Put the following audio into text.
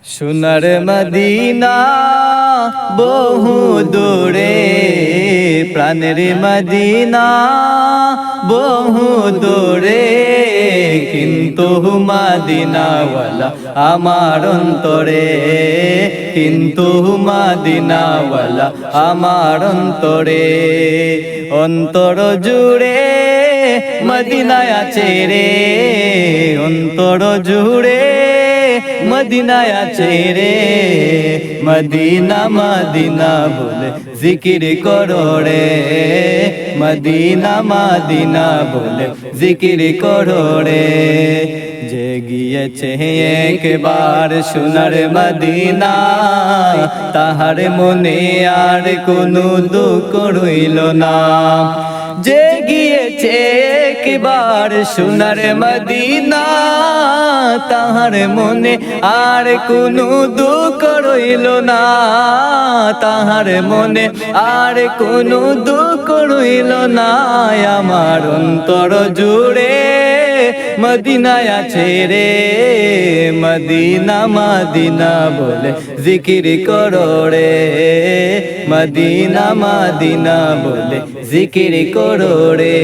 সোনার মদিনা বহু দূরে, প্রাণের মদিনা বহু দূরে, কিন্তু মদিনাওয়ালা আমার অন্তরে, কিন্তু মদিনাওয়ালা আমার অন্তরে। অন্তর জুড়ে মদিনায় আছে রে, অন্তর জুড়ে মদিনায় আছে রে। মদিনা মদিনা বলে জিকির করো রে, মদিনা মদিনা বলে জিকির করো রে। যে গিয়েছে একবার সোনার মদিনা, তাহার মনে আর কোনো দুঃখ রইল না। যে গিয়েছে একবার সোনার মদিনা, তাহার মনে আর কোনো দুঃখ রইল না, তাহার মনে আর কোনো দুঃখ রইল না। আমার অন্তর জুড়ে মদিনায় আছে রে, মদিনা মদিনা বলে জিকির করো রে, মদিনা মদিনা বলে জিকির করো রে।